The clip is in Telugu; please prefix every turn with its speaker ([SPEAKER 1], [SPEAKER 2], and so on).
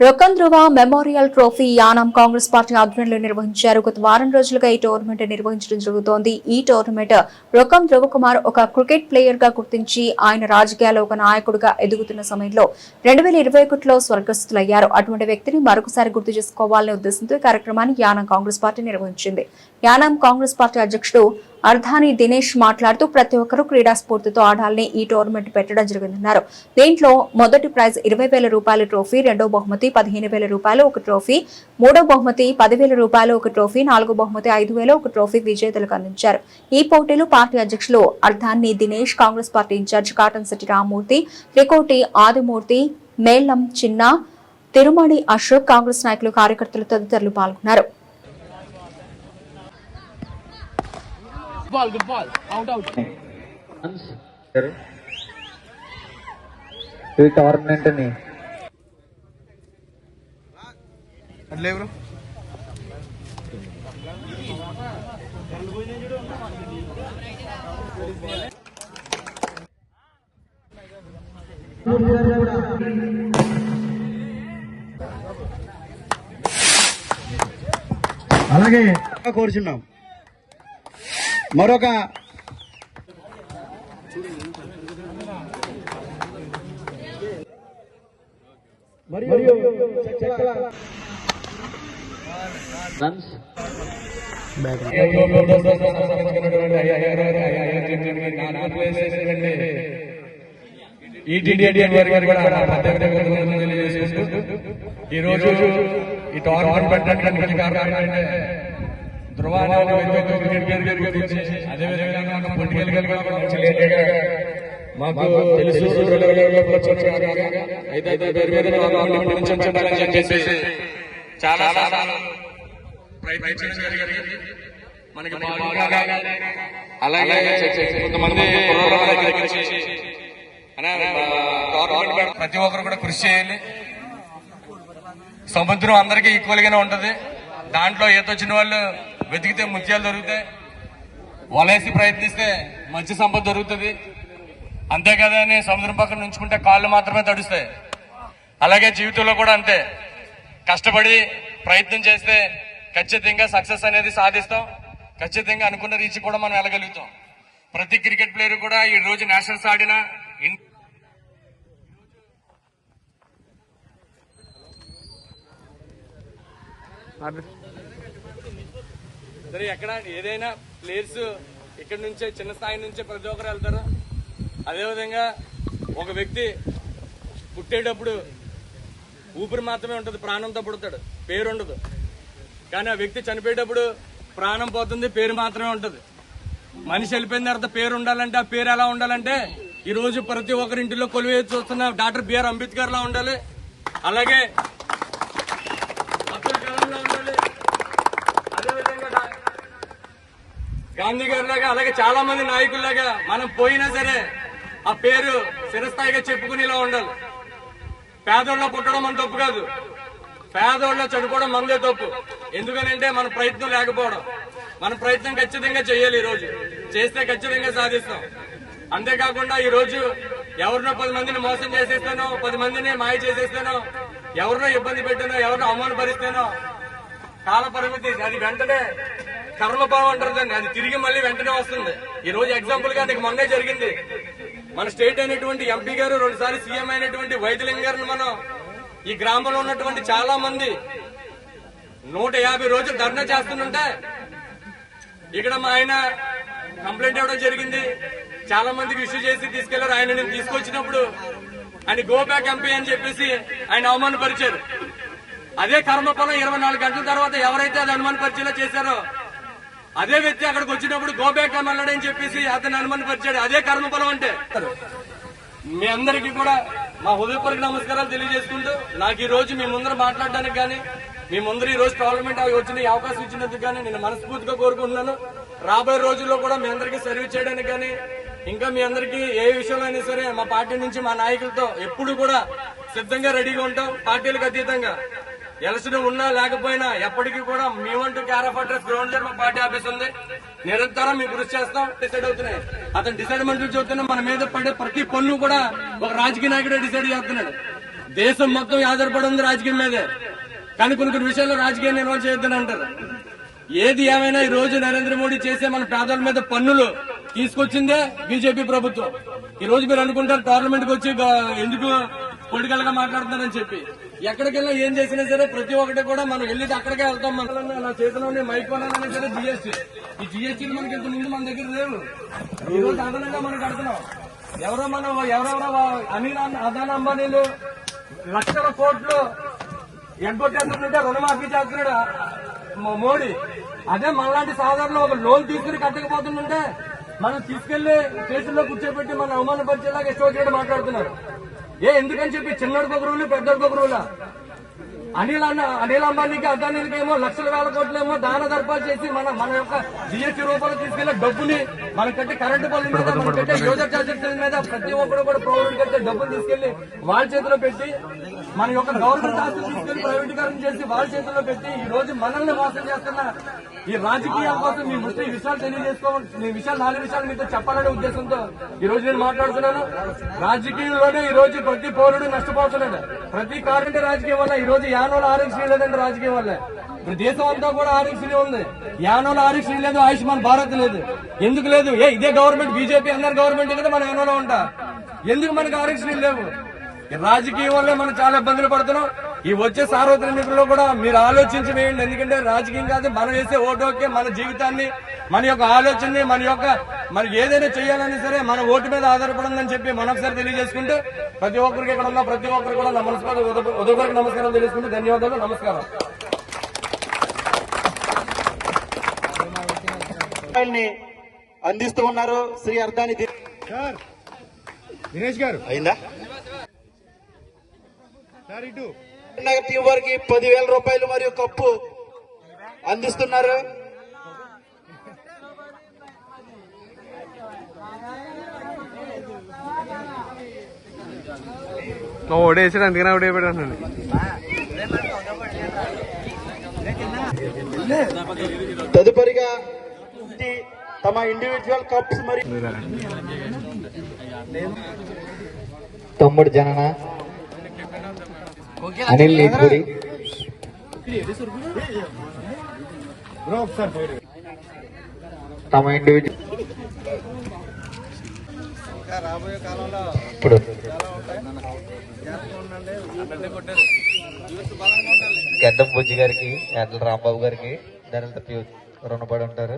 [SPEAKER 1] Rokkam Dhruva memorial trophy Yanam Congress party ఆధ్వర్యంలో నిర్వహించారు. గత వారం రోజులుగా ఈ టోర్నమెంట్ నిర్వహించడం జరుగుతోంది. ఈ టోర్నమెంట్ రొక్కం ధ్రువ కుమార్ ఒక క్రికెట్ ప్లేయర్ గా గుర్తించి ఆయన రాజకీయాల్లో ఒక నాయకుడిగా ఎదుగుతున్న సమయంలో 2021లో స్వర్గస్థులయ్యారు. అటువంటి వ్యక్తిని మరొకసారి గుర్తు చేసుకోవాలనే ఉద్దేశంతో ఈ కార్యక్రమాన్ని యానాం కాంగ్రెస్ పార్టీ నిర్వహించింది. యానాం కాంగ్రెస్ పార్టీ అధ్యక్షుడు అర్ధాని దినేష్ మాట్లాడుతూ ప్రతి ఒక్కరూ క్రీడా స్ఫూర్తితో ఆడాలని ఈ టోర్నమెంట్ పెట్టడం జరిగిందన్నారు. దీంట్లో మొదటి ప్రైజ్ 20,000 రూపాయల ట్రోఫీ, రెండో బహుమతి 15,000 రూపాయలు ఒక ట్రోఫీ, మూడో బహుమతి 10,000 రూపాయలు ఒక ట్రోఫీ, నాలుగో బహుమతి 5,000 ఒక ట్రోఫీ విజేతలకు అందించారు. ఈ పోటీలు పార్టీ అధ్యక్షులు అర్ధాని దినేష్, కాంగ్రెస్ పార్టీ ఇన్ఛార్జ్ కాటన్శెట్టి రామ్మూర్తి, త్రికోటి ఆదిమూర్తి, మేళ్లం చిన్న, తిరుమణి అశోక్, కాంగ్రెస్ నాయకులు, కార్యకర్తలు తదితరులు పాల్గొన్నారు.
[SPEAKER 2] Good ball. Out.
[SPEAKER 3] ఈ టోర్నమెంట్ ని
[SPEAKER 2] బ్రో
[SPEAKER 4] అలాగే కోరుచున్నాం. మరొక
[SPEAKER 5] ఈ రోజు ఈ టోర్నమెంట్ పెట్టడానికి ముఖ్య కారణం ఏంటంటే ధ్రువ అదేవిధంగా పొలిటికల్ మాకు తెలుసు చాలా మనకి అలాగే కొంతమంది ప్రతి ఒక్కరు కూడా కృషి చేయాలి. సముద్రం అందరికీ ఈక్వల్ గానే ఉంటది. దాంట్లో ఈత వచ్చిన వాళ్ళు వెతికితే ముత్యాలు దొరుకుతాయి, వలేసి ప్రయత్నిస్తే మంచి సంపద దొరుకుతుంది. అంతే కదా అని సముద్రం పక్కన ఉంచుకుంటే కాళ్ళు మాత్రమే తడుస్తాయి. అలాగే జీవితంలో కూడా అంతే, కష్టపడి ప్రయత్నం చేస్తే ఖచ్చితంగా సక్సెస్ అనేది సాధిస్తాం. ఖచ్చితంగా అనుకున్న రీచ్ కూడా మనం వెళ్ళగలుగుతాం. ప్రతి క్రికెట్ ప్లేయర్ కూడా ఈ రోజు నేషనల్స్ ఆడిన సరే ఎక్కడ ఏదైనా ప్లేయర్స్ ఇక్కడ నుంచే చిన్న స్థాయి నుంచే ప్రతి ఒక్కరు వెళ్తారు. అదేవిధంగా ఒక వ్యక్తి పుట్టేటప్పుడు ఊపిరి మాత్రమే ఉంటుంది, ప్రాణంతో పుడతాడు, పేరు ఉండదు. కానీ ఆ వ్యక్తి చనిపోయేటప్పుడు ప్రాణం పోతుంది, పేరు మాత్రమే ఉంటుంది. మనిషి వెళ్ళిపోయిన తర్వాత పేరు ఉండాలంటే ఆ పేరు ఎలా ఉండాలంటే ఈ రోజు ప్రతి ఒక్కరింటిలో కొలువే చూస్తున్న డాక్టర్ బిఆర్ అంబేద్కర్ లా ఉండాలి, అలాగే అబ్దుల్ కలాం లా ఉండాలి, అదేవిధంగా గాంధీ గారి లాగా, అలాగే చాలా మంది నాయకుల్లాగా మనం పోయినా సరే ఆ పేరు చిరస్థాయిగా చెప్పుకునేలా ఉండాలి. పేదోళ్ళ పుట్టడం మన తప్పు కాదు, పేదోళ్ళ చనిపోవడం మనదే తప్పు. ఎందుకనంటే మన ప్రయత్నం లేకపోవడం. మన ప్రయత్నం ఖచ్చితంగా చేయాలి. ఈ రోజు చేస్తే ఖచ్చితంగా సాధిస్తాం. అంతేకాకుండా ఈ రోజు ఎవరినో 10 మందిని మోసం చేసేస్తానో, 10 మందిని మాయ చేసేస్తానో, ఎవరినో ఇబ్బంది పెట్టానో, ఎవరినో అవమానపరిస్తానో కాల పరిమితి అది వెంటనే కర్మభావం అంటారు దాన్ని, అది తిరిగి మళ్ళీ వెంటనే వస్తుంది. ఈ రోజు ఎగ్జాంపుల్ గా నీకు మొన్నే జరిగింది. మన స్టేట్ అయినటువంటి ఎంపీ గారు 2 సార్లు సీఎం అయినటువంటి వైద్యులింగ గారిని మనం ఈ గ్రామంలో ఉన్నటువంటి చాలా మంది 150 రోజులు ధర్నా చేస్తుంటే ఇక్కడ మా ఆయన కంప్లైంట్ ఇవ్వడం జరిగింది. చాలా మందికి ఇష్యూ చేసి తీసుకెళ్లారు. ఆయన నేను తీసుకొచ్చినప్పుడు ఆయన గో బ్యాక్ ఎంపీ అని చెప్పేసి ఆయన అవమానపరిచారు. అదే కర్మఫలం 24 గంటల తర్వాత ఎవరైతే అది అనుమానపరిచేలా చేశారో అదే వ్యక్తి అక్కడికి వచ్చినప్పుడు గో బ్యాక్ అన్నాడని చెప్పేసి అతను అనుమానపరిచాడు. అదే కర్మఫలం అంటే. మీ అందరికీ కూడా మా హృదయపూర్వక నమస్కారాలు తెలియజేసుకుంటూ నాకు ఈ రోజు మీ ముందర మాట్లాడడానికి కానీ, మీ ముందర ఈ రోజు టోర్నమెంట్ వచ్చిన అవకాశం ఇచ్చినందుకు కానీ నేను మనస్ఫూర్తిగా కోరుకుంటున్నాను. రాబోయే రోజుల్లో కూడా మీ అందరికీ సర్వీస్ చేయడానికి కానీ, ఇంకా మీ అందరికీ ఏ విషయంలో అయినా సరే మా పార్టీ నుంచి మా నాయకులతో ఎప్పుడు కూడా సిద్ధంగా రెడీగా ఉంటాం. పార్టీలకు అతీతంగా ఎలక్షన్ ఉన్నా లేకపోయినా ఎప్పటికీ కూడా మేమంటూ కేర్ ఆఫ్ అడ్రస్ గ్రౌండ్ లో మా పార్టీ ఆఫీస్ ఉంది. నిరంతరం మేము కృషి చేస్తాం. డిసైడ్ అవుతున్నాయి. అతను డిసైడ్మెంట్ చూస్తున్నా మన మీద పడే ప్రతి పన్ను కూడా ఒక రాజకీయ నాయకుడే డిసైడ్ చేస్తున్నాడు. దేశం మొత్తం ఆధారపడి ఉంది రాజకీయం మీదే. కానీ కొన్ని విషయాల్లో రాజకీయాన్ని ఇన్వాల్వ్ చేయొద్దని అంటారు. ఏది ఏమైనా ఈ రోజు నరేంద్ర మోడీ చేసే మన పేదల మీద పన్నులు తీసుకొచ్చిందే బీజేపీ ప్రభుత్వం. ఈ రోజు మీరు అనుకుంటారు పార్లమెంట్ కి వచ్చి ఎందుకు పొలిటికల్ గా మాట్లాడుతున్నారని చెప్పి. ఎక్కడికి వెళ్ళినా ఏం చేసినా సరే ప్రతి ఒక్కటి కూడా మనం వెళ్ళి అక్కడికే వెళ్తాం. మన నా చేతిలోనే మైక్ కొనాలన్నా సరే జిఎస్టీ. ఈ జిఎస్టీలు మనకి ఇంత ముందు మన దగ్గర లేవు. ఈ రోజు అదనంగా మనం కడుతున్నాం. ఎవరెవరో అదాని అంబానీలు లక్షల కోట్లు ఎగ్గొట్టేస్తుంటే రుణమాఫీ చేస్తున్నాడు మోడీ. అదే మనలాంటి సాధారణ ఒక లోన్ తీసుకుని కట్టకపోతుంటే మనం తీసుకెళ్లి స్టేషన్ లో కూర్చోబెట్టి మన అవమానపరిచేలాగా ఇష్టం వచ్చినట్టు మాట్లాడుతున్నారు. ఎందుకని చెప్పి చిన్నడికి ఒక రూలు పెద్దడికి ఒక రూలా? అనిల్ అంబానీకి అదానీలకి ఏమో లక్షల వేల కోట్లేమో దాన దర్పాలు చేసి మన యొక్క జిఎస్టీ రూపంలో తీసుకెళ్లే డబ్బుని మనం కట్టే కరెంటు బిల్లు మీద మనం కట్టే యూజర్ చార్జెస్ మీద ప్రతి ఒక్కరు కూడా ప్రైవేట్ కట్టే డబ్బులు తీసుకెళ్లి వాళ్ళ చేతిలో పెట్టి మన యొక్క గవర్నమెంట్ ఆస్తులు తీసుకెళ్లి ప్రైవేటీకరణ చేసి వాళ్ళ చేతిలో పెట్టి ఈ రోజు మనల్ని మోసం చేస్తున్న ఈ రాజకీయాల కోసం మీ ముస్లిం విషయాలు తెలియజేసుకోవాలి. మీ విషయాలు 4 విషయాలు మీతో చెప్పాలనే ఉద్దేశంతో ఈ రోజు నేను మాట్లాడుతున్నాను. రాజకీయంలోనే ఈ రోజు ప్రతి పౌరుడు నష్టపోతున్నాడు. ప్రతి కారణం రాజకీయం వల్ల ఈ రోజు యానోల ఆరోగ్యశ్రీ లేదంటే రాజకీయం వల్ల ఇప్పుడు దేశం అంతా కూడా ఆరోగ్యశ్రీ ఉంది. యానోల ఆరోగ్యశ్రీ లేదు, ఆయుష్మాన్ భారత్ లేదు. ఎందుకు లేదు? ఇదే గవర్నమెంట్ బీజేపీ అందరు గవర్నమెంట్ కదా మన యానోలో ఉంటా. ఎందుకు మనకు ఆరోగ్యశ్రీ లేవు? రాజకీయం వల్లే మనం చాలా ఇబ్బందులు పడుతున్నాం. ఈ వచ్చే సార్వత్రిక ఎన్నికల్లో కూడా మీరు ఆలోచించి వేయండి. ఎందుకంటే రాజకీయం కాదు, మనం వేసే ఓటుకే మన జీవితాన్ని, మన యొక్క ఆలోచనని, మన ఏదైనా చేయాలని సరే మన ఓటు మీద ఆధారపడిందని చెప్పి మనొకసారి తెలియజేసుకుంటూ ప్రతి ఒక్కరికి ఇక్కడ ఉన్న ప్రతి ఒక్కరు కూడా ఉదయపూర్వక నమస్కారం తెలియజేసుకుంటూ ధన్యవాదాలు, నమస్కారం.
[SPEAKER 4] అందిస్తూ ఉన్నారు శ్రీ అర్ధాని
[SPEAKER 2] దినేష్ గారు.
[SPEAKER 4] అయిందా?
[SPEAKER 2] ఇటు
[SPEAKER 4] టీం వారికి 10,000 రూపాయలు మరియు కప్పు అందిస్తున్నారు.
[SPEAKER 2] ఓడేసాడు, అందుకని ఓడేయబడి
[SPEAKER 4] తదుపరిగా తమ ఇండివిజువల్ కప్స్ మరియు
[SPEAKER 3] తమ్ముడు జనన అనిల్ నీత్పురి తమ ఇండివిజువల్ ఇప్పుడు గడ్డం బుజ్జి గారికి, ఎడ్ల రాంబాబు గారికి ధరలు తప్పి రుణపడి ఉంటారు.